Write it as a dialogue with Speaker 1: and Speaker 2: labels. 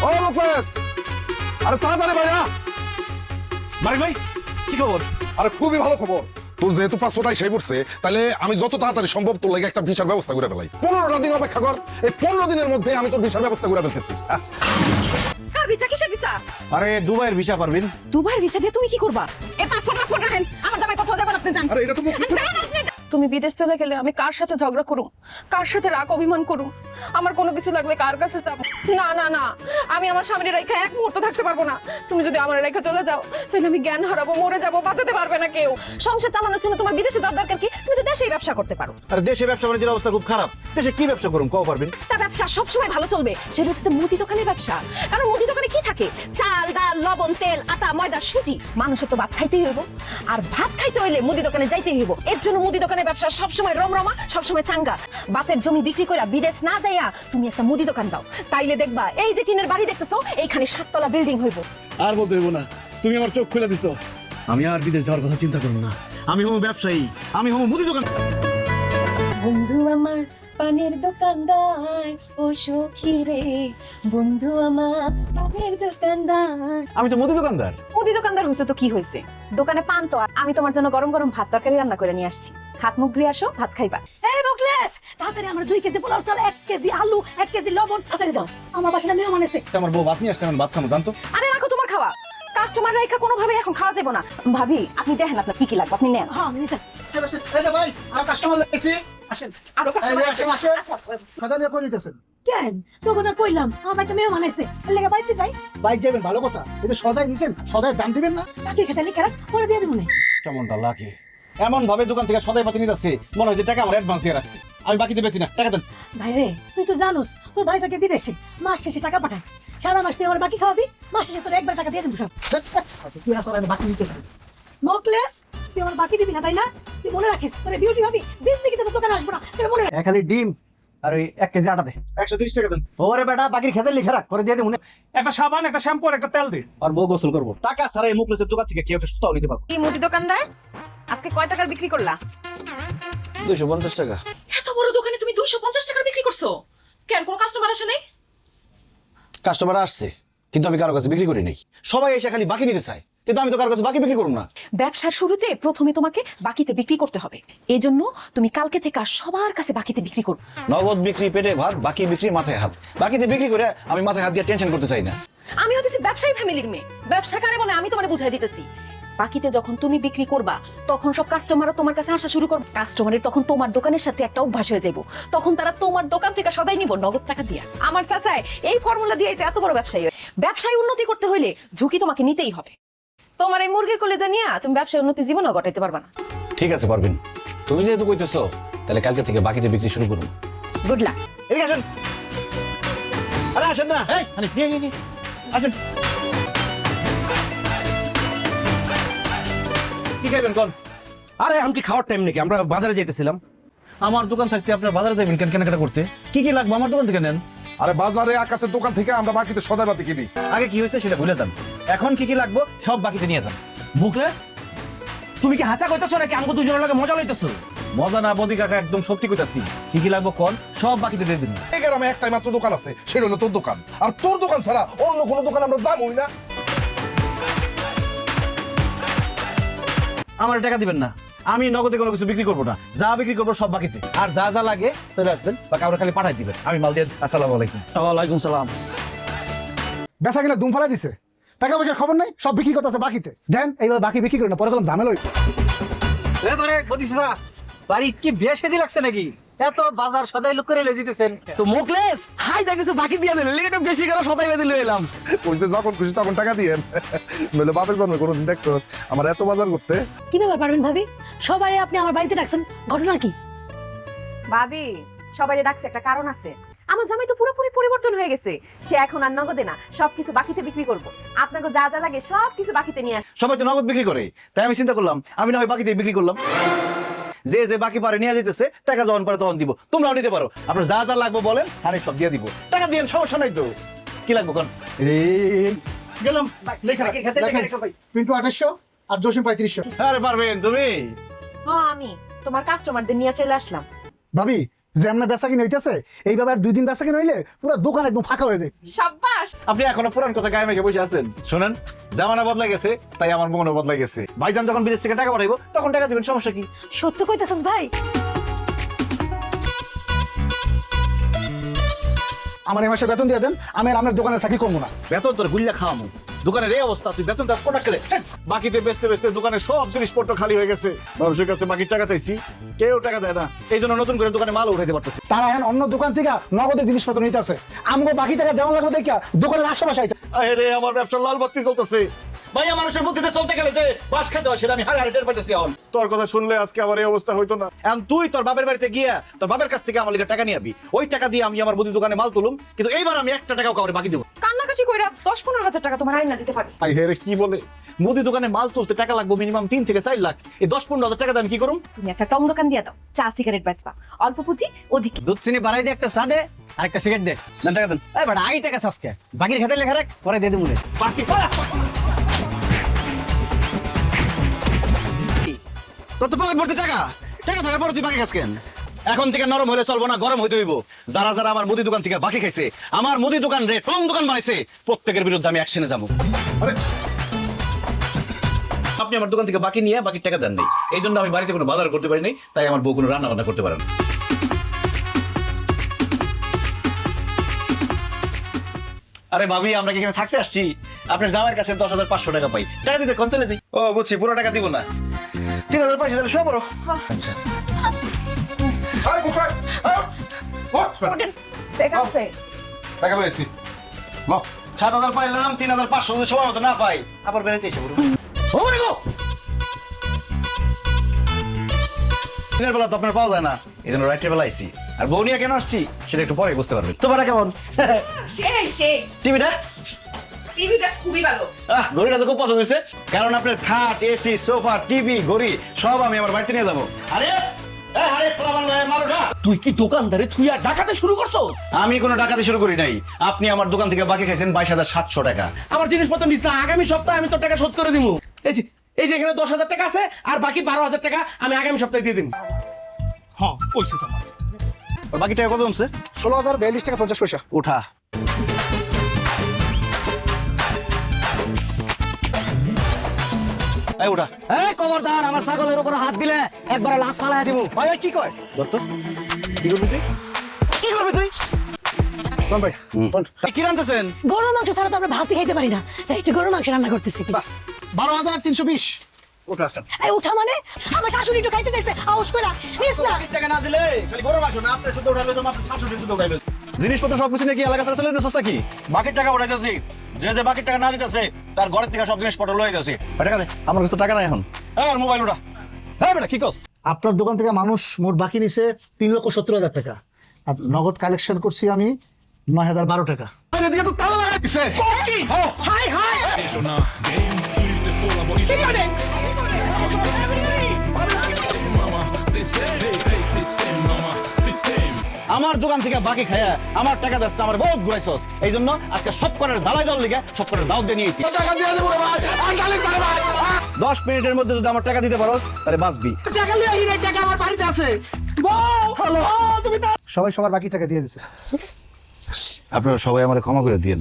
Speaker 1: ও মুকেশ, আরে তাড়াতাড়ি ভাইয়া।
Speaker 2: মারিক ভাই কি খবর?
Speaker 1: আরে খুবই ভালো খবর। তোর যেহেতু পাসপোর্ট আইসাই পড়ছে, তাহলে আমি যত তাড়াতাড়ি সম্ভব তোর লাগে একটা ভিসার ব্যবস্থা করে ফেলাই। 15টা দিন অপেক্ষা কর, এই 15 দিনের মধ্যে আমি তোর ভিসার ব্যবস্থা করে ফেলতেছি।
Speaker 3: কার ভিসা? কিসের ভিসা?
Speaker 2: আরে দুবাইয়ের ভিসা পারবেন।
Speaker 3: দুবাইয়ের ভিসা দিয়ে তুমি কি করবা? এই পাসপোর্ট রাখেন, আমার জামাই কোথাও যাবেন আপনি জান।
Speaker 1: আরে এটা তো মুকেশ।
Speaker 3: তুমি বিদেশ চলে গেলে আমি কার সাথে ঝগড়া করুম, কার সাথে রাগ অভিমান করুম? আমার কোনো কিছু লাগলে কার কাছে যাব? না না না, আমি আমার স্বামীর রেখা এক মুহূর্ত থাকতে পারবো না। তুমি যদি আমার রেখা চলে যাও, তাহলে আমি জ্ঞান হারাবো, মরে যাবো, বাঁচাতে পারবে না কেউ। সংসার চালানোর জন্য তোমার বিদেশে যাওয়ার দরকার কি? তুমি তো দেশেই ব্যবসা করতে পারো।
Speaker 2: আরে দেশে ব্যবসা বাণিজ্যের অবস্থা খুব খারাপ। দেশে কি ব্যবসা করুম কও পারবেন?
Speaker 3: তা ব্যবসা সবসময় ভালো চলবে, সেটা হচ্ছে মুদি দোকানের ব্যবসা। কারণ মুদি দোকানে কি থাকে? চাল, ডাল, লবণ, তেল, আটা, ময়দা, সুজি। মানুষের তো ভাত খাইতেই হইব, আর ভাত খাইতে হইলে মুদি দোকানে যাইতেই হইব। এর জন্য মুদি দোকানের ব্যবসা সবসময় রমরমা, সবসময় চাঙ্গা। বাপের জমি বিক্রি করে বিদেশ না যাইয়া তুমি একটা মুদি দোকান দাও, তাইলে দেখবা এই যে টিনের বাড়ি দেখতেছো, এইখানে 7 তলা বিল্ডিং হইব।
Speaker 2: আর বলতে হইব না, তুমি আমার চোখ খুলে দিছো। আমি আর বিদেশ যাওয়ার কথা চিন্তা করুন না। আমি হবো ব্যবসায়ী, আমি হবো মুদি দোকান।
Speaker 3: বন্ধু আমার পানের দোকানদার, ও সখী রে, বন্ধু আমার পানের দোকানদার।
Speaker 2: আমি তো মুদি দোকানদার।
Speaker 3: মুদি দোকানদার হইছে তো কি হইছে? দোকানে পান তো, আর আমি তোমার জন্য গরম গরম ভাত তরকারি রান্না করে নিয়ে আসছি। হাত মুখ ধুয়ে আসো, ভাত খাইবা।
Speaker 4: এই মুখলেস, তাড়াতাড়ি আমার 2 কেজি পোলাও চাল, 1 কেজি আলু, 1 কেজি লবণ তাড়াতাড়ি দাও। আমার বাসায় মেহমান এসে।
Speaker 2: আমার বউ ভাত নিয়ে আসছে, আমি ভাত খাবো জানতো।
Speaker 3: আরে রাখো তোমার খাওয়া, কাস্টমার রেখা কোনোভাবে এখন খাওয়া যাবে না। ভাবি আপনি দেখেন আপনার কি কি লাগবে, আপনি নেন।
Speaker 4: হ্যাঁ আমি নিতেছি।
Speaker 5: এই যে ভাই, আমার কাস্টমার লাগছে। আসেন।
Speaker 3: আরো
Speaker 5: এই যে আসেন, আসেন। খাতা নিয়ে কই দিতেছেন?
Speaker 4: কেন তোকে না কইলাম আমার বাড়িতে মেহমান এসে, এর লেগে বাড়িতে যাই।
Speaker 5: বাইক যাবেন ভালো কথা, কিন্তু সদাই নিছেন, সদাই দাম দিবেন না।
Speaker 4: বাকি খেতে লিখে রাখ, পরে দিয়ে দেবো না।
Speaker 2: কেমনটা লাগে? এমন ভাবে দোকান থেকে সদাই পাতি নিয়ে যাচ্ছে, মনে হয় যে টাকা আমার অ্যাডভান্স দিয়ে রাখছে। আমি বাকিতে বেশি না, টাকা দেন।
Speaker 4: ভাই রে, তুই তো জানোস তোর ভাই থাকে বিদেশে, মাস শেষে টাকা পাঠায়। সারা মাস তুই আমার বাকি খাওয়াবি, মাস শেষে তোর একবার টাকা দিয়ে দেবো সব।
Speaker 5: আচ্ছা তুই আসলে আমি বাকি নিতে চাই।
Speaker 4: মুখলেস, তুই আমার বাকি দিবি না তাই না? তুই মনে রাখিস তোর বিউটি ভাবি জিন্দেগিতে তোর দোকানে আসবো না, তুই মনে রাখ।
Speaker 5: খালি ডিম
Speaker 2: আর ওই 1 কেজি আটা দে। 130 টাকা দেন।
Speaker 5: ওরে বেটা, বাকির খেতে লিখে রাখ, পরে দিয়ে দেবো।
Speaker 6: একটা সাবান, একটা শ্যাম্পু আর একটা তেল দিন।
Speaker 2: আর বউ গোসল করবো। টাকা ছাড়া এই মুখলেসের দোকান থেকে কেউ একটা সুতাও নিতে পারবো।
Speaker 3: কি মুদি দোকানদার, আজকে কয় টাকার বিক্রি করলা?
Speaker 2: 250 টাকা।
Speaker 3: এত বড় দোকানে তুমি 250 টাকার বিক্রি করছো? কেন, কোনো কাস্টমার আসে নাই?
Speaker 2: কাস্টমার আসছে, কিন্তু আমি কারো কাছে বিক্রি করি নাই। সবাই এসে খালি বাকি নিতে চায়, কিন্তু আমি তো কারো কাছে বাকি বিক্রি করব না।
Speaker 3: ব্যবসার শুরুতে প্রথমে তোমাকে বাকিতে বিক্রি করতে হবে। এই জন্য তুমি কালকে থেকে আর সবার কাছে বাকিতে বিক্রি করবে।
Speaker 2: নগদ বিক্রি পেটে ভাত, বাকি বিক্রি মাথায় হাত। বাকিতে বিক্রি করে আমি মাথায় হাত দিয়ে টেনশন করতে চাই না।
Speaker 3: আমি হতেছি ব্যবসায়ী ফ্যামিলির মেয়ে, ব্যবসা কারে বলে আমি তোমারে বুঝাই দিতেছি। বাকিতে যখন তুমি বিক্রি করবা, তখন সব কাস্টমারও তোমার কাছে আসা শুরু করবে। কাস্টমারের তখন তোমার দোকানের সাথে একটা অভ্যাস হয়ে যাবো, তখন তারা তোমার দোকান থেকে সদাই নিব নগদ টাকা দিয়া। আমার চাচাই এই ফর্মুলা দিয়ে এত বড় ব্যবসায়ী। ব্যবসায় উন্নতি করতে হলে ঝুঁকি তোমাকে নিতেই হবে। তোমার এই মুরগির কলেজা নিয়ে তুমি ব্যবসায় উন্নতি জীবনও ঘটাইতে পারবা না।
Speaker 2: ঠিক আছে পারবেন, তুমি যেহেতু কইতেছো, তাহলে কালকে থেকে বাকিতে বিক্রি শুরু করুন।
Speaker 3: Good luck.
Speaker 2: এদিকে আসেন। আরে আসেন না, এই আরে নিয়ে আসেন। কি খাইবেন কোন?
Speaker 7: আরে আমি কি খাওয়ার টাইম নাকি? আমরা বাজারে যাইতেছিলাম।
Speaker 2: আমার দোকান থাকতে আপনার বাজারে যাবেন কেন? কেনাকাটা করতে কি কি লাগবে আমার দোকান থেকে নেন।
Speaker 1: আরে বাজারে আকাশের দোকান থেকে আমরা বাকিতে সদাই পাতি কিনি।
Speaker 2: আগে কি হয়েছে সেটা ভুলে যান, এখন কি কি লাগবে সব বাকিতে নিয়ে যান।
Speaker 7: মুখলেস, তুমি কি হাসা কইতেছো নাকি আমাকে দুজনের লগে মজা লইতেছো?
Speaker 2: মজা না বদি কাকা, একদম সত্যি কইতাছি। কি কি লাগবে কোন, সব বাকিতে দিয়ে দিন।
Speaker 1: এই গ্রামে একটাই মাত্র দোকান আছে, সেটা হলো তোর দোকান। আর তোর দোকান ছাড়া অন্য কোনো দোকান আমরা যাবোই না।
Speaker 2: আমার টাকা দিবেন না, আমি নগদে কোনো কিছু বিক্রি করবো না। যা বিক্রি করবো সব বাকিতে, আর যা যা লাগে চলে আসবেন বা কাউরে খালি পাঠাই দিবেন, আমি মাল দিয়ে। আসসালামু আলাইকুম।
Speaker 7: ওয়ালাইকুম সালাম।
Speaker 5: বেচা কিনা দুম ফেলা দিছে, টাকা পয়সার খবর নাই, সব বিক্রি করতেছে বাকিতে। দেন এইবার বাকি বিক্রি করে না, পরে গেলাম ঝামেলা হইছে।
Speaker 7: এবারে বদিসা বাড়ি কি বিয়ে শাদী লাগছে নাকি? এত বাজার সদাই লোক করে লই দিতেছেন তো। মুখলেস হাই দা কিছু বাকি দিয়া দিল, লেগে একটু বেশি করে সদাই বেঁধে লই এলাম।
Speaker 1: কইছে যখন খুশি তখন টাকা দিয়েন। নইলে বাপের জন্মে কোনোদিন দেখছো আমার এত বাজার করতে?
Speaker 4: কি ব্যাপার পারবেন ভাবি, সবাই আপনি আমার বাড়িতে ডাকছেন, ঘটনা কি?
Speaker 3: ভাবি সবাই ডাকছে একটা কারণ আছে। আমার জামাই তো পুরোপুরি পরিবর্তন হয়ে গেছে। সে এখন আর নগদে না, সবকিছু বাকিতে বিক্রি করবো। আপনাকে যা যা লাগে সবকিছু বাকিতে নিয়ে আসবে।
Speaker 2: সবাই তো নগদ বিক্রি করে, তাই আমি চিন্তা করলাম আমি না হয় বাকিতে বিক্রি করলাম। যে যে বাকি পারে নিয়ে যেতেছে, টাকা যখন পারে তখন দিব। তোমরাও নিতে পারো, আপনার যা যা লাগবে বলেন, আমি সব দিয়ে দিব। টাকা দিয়ে সমস্যা নাই তো। কি লাগবে কোন?
Speaker 6: গেলাম লেখা।
Speaker 5: পিন্টু 2800 আর জসিম 3500।
Speaker 2: আরে পারবেন তুমি?
Speaker 3: হ্যাঁ, আমি তোমার কাস্টমারদের নিয়ে চলে আসলাম।
Speaker 5: ভাবি যে এমন বেচা কিনে হইতেছে এইভাবে আর 2 দিন বেচা কিনে হইলে পুরো দোকান একদম ফাঁকা হয়ে যায়।
Speaker 3: সাব্বাস।
Speaker 2: আপনি এখনো পুরান কথা গায়ে মেখে বসে আছেন। শুনেন, জামানা বদলা গেছে, তাই আমার মনও বদলা গেছে। ভাইজান যখন বিদেশ থেকে টাকা পাঠাইবো তখন টাকা দিবেন, সমস্যা কি?
Speaker 4: সত্য কইতেছস ভাই?
Speaker 5: আমার এই মাসে বেতন দিয়ে দেন, আমি আর আপনার দোকানে চাকরি করবো না।
Speaker 2: বেতন তোর গুল্লা খাওয়ামু, দোকানের এই অবস্থা, তুই বেতন দাস কোটা খেলে বাকিতে বেচতে বেচতে দোকানের সব জিনিসপত্র খালি হয়ে গেছে। মানুষের কাছে বাকির টাকা চাইছি, কেউ টাকা দেয় না। এই জন্য নতুন করে দোকানে মাল উঠাইতে পারতেছি।
Speaker 5: তারা এখন অন্য দোকান থেকে নগদের জিনিসপত্র নিতে আছে, আমাকে বাকি টাকা দেওয়া লাগবে দেখা দোকানের আশেপাশে আইতে।
Speaker 2: আরে আমার ব্যবসা লাল বাতি চলতেছে। ভাইয়া, মানুষের বুদ্ধিতে চলতে গেলে যে বাস খেতে হয় সেটা আমি হারে হারে টের পাইতেছি এখন। তোর কথা শুনলে আজকে আমার এই অবস্থা হইতো না। এখন তুই তোর বাপের বাড়িতে গিয়া তোর বাপের কাছ থেকে আমার লিগে টাকা নিয়ে আবি, ওই টাকা দিয়ে আমি আমার মুদি দোকানে মাল তুলুম, কিন্তু এইবার আমি একটা টাকাও কাউরে বাকি দেবো।
Speaker 3: কান্নাকাটি কইরা 10-15 হাজার টাকা তোমার আইনা দিতে পারি।
Speaker 2: আই হেরে কি বলে, মুদি দোকানে মাল তুলতে টাকা লাগবে মিনিমাম 3 থেকে 4 লাখ। এই 10-15 হাজার টাকা দিয়ে আমি কি করুম?
Speaker 3: তুমি একটা টং দোকান দিয়া দাও, চা সিগারেট বেচবা, অল্প পুঁজি অধিক।
Speaker 7: দুধ চিনি বাড়াই দিয়ে একটা চা দে আর একটা সিগারেট দে। দেন টাকা দেন। এই বেটা আগে টাকা চাসকে, বাকির খাতে লেখা রাখ, পরে দিয়ে দেবো।
Speaker 2: বাকি
Speaker 7: তোর তো পকেট ভর্তি টাকা, টাকা থাকার পরে তুই বাকি খাস কেন?
Speaker 2: এখন থেকে নরম হলে চলবো না, গরম হইতে হইব। যারা যারা আমার মুদি দোকান থেকে বাকি খাইছে, আমার মুদি দোকান রে টং দোকান বানাইছে, প্রত্যেকের বিরুদ্ধে আমি অ্যাকশনে যাবো।
Speaker 1: আরে
Speaker 2: আপনি আমার দোকান থেকে বাকি নিয়ে বাকি টাকা দেন নাই, এই জন্য আমি বাড়িতে কোনো বাজার করতে পারি নাই, তাই আমার বউ কোনো রান্না বান্না করতে পারে না। আরে ভাবি, আমরা কি এখানে থাকতে আসছি? আপনার জামাইয়ের কাছে 10,500 টাকা পাই, টাকা দিতে কোন চলে দিই। ও বুঝছি, পুরো টাকা দিব না, 3,000 পয়সা দিলে সব বড়।
Speaker 1: আরে কোথায়
Speaker 3: ঠিক আছে।
Speaker 1: টাকা লইছি ল
Speaker 2: 7,000 পাইলাম, 3,500 যদি সময় মতো না পাই আবার বেড়াইতে এসে বলবো। দিনের বেলা তো আপনার পাওয়া যায় না, এই জন্য রাত্রে বেলা আইছি। আর বউ নিয়ে কেন আসছি সেটা একটু পরে বুঝতে পারবেন। তোমার কেমন
Speaker 3: সেই
Speaker 2: টিভিটা?
Speaker 3: টিভিটা খুবই ভালো।
Speaker 2: ঘড়িটা তো খুব পছন্দ হয়েছে, কারণ আপনার খাট, এসি, সোফা, টিভি, ঘড়ি সব আমি আমার বাড়িতে নিয়ে যাবো। আরে
Speaker 7: তুই কি দোকানদারে তুই আর ডাকাতে শুরু করছো?
Speaker 2: আমি কোনো ডাকাতি শুরু করি নাই, আপনি আমার দোকান থেকে বাকি খাইছেন 22,700 টাকা।
Speaker 7: আমার জিনিসপত্র নিস না, আগামী সপ্তাহে আমি তোর টাকা শোধ করে দিব। এই যে এখানে 10,000 টাকা আছে আর বাকি 12,000 টাকা আমি আগামী সপ্তাহে দিয়ে দিব।
Speaker 6: হ্যাঁ পয়সা তোমার।
Speaker 2: আর বাকি টাকা কত জমছে?
Speaker 5: 16,042 টাকা 50 পয়সা।
Speaker 2: উঠা। এই উঠা।
Speaker 7: এই খবরদার, আমার ছাগলের উপর হাত দিলে একবারে লাশ ফালাই দিব।
Speaker 2: ভাই কি কয়? দত্ত কি করবি তুই? কি করবি তুই?
Speaker 5: কোন ভাই কোন?
Speaker 2: কি রান্তেছেন?
Speaker 4: গরুর মাংস ছাড়া তো আমরা ভাতই খাইতে পারি না, তাই একটু গরুর মাংস রান্না করতেছি।
Speaker 5: 12,320।
Speaker 2: উঠা।
Speaker 4: এই উঠা মানে আমার শাশুড়ি একটু খাইতে চাইছে, আউশ কইরা নিস না।
Speaker 2: টাকা না দিলে খালি বড় মাছ না, আপনি শুধু উঠালে তো আপনার শাশুড়ি শুধু উঠাইবে। জিনিসপত্র সব কিছু নাকি এলাকা চলে যেতেছস নাকি? বাকির টাকা উঠাইতেছি, যে যে বাকির টাকা না দিতেছে তার ঘরের থেকে সব জিনিসপত্র লয়ে গেছে। টাকা দে, আমার কাছে তো টাকা নাই এখন। আর মোবাইল উঠা। হ্যাঁ বেটা কি কস?
Speaker 5: আপনার দোকান থেকে মানুষ মোট বাকি নিছে 3,70,000 টাকা, আর নগদ কালেকশন করছি আমি 9,012 টাকা।
Speaker 1: এদিকে তো তালা লাগাই দিছে।
Speaker 6: High high.
Speaker 2: আমার দোকান থেকে বাকি খায়া আমার টাকা দাস আমার বহুত ঘুরাইছস, এই জন্য আজকে সব করার জ্বালাই দেওয়ার লিগে সব করার দাওয়াত দিয়ে নিয়েছি।
Speaker 1: টাকা দিয়ে দেবো রে ভাই, আর গালি করে ভাই।
Speaker 2: 10 মিনিটের মধ্যে যদি আমার টাকা দিতে পারো তাহলে বাঁচবি।
Speaker 6: টাকা লিয়ে হিরে টাকা আমার বাড়িতে আছে। বউ হ্যালো তুমি
Speaker 5: সবাই সবার বাকি টাকা দিয়ে দিছে।
Speaker 2: আপনারা সবাই আমার ক্ষমা করে দিয়েন।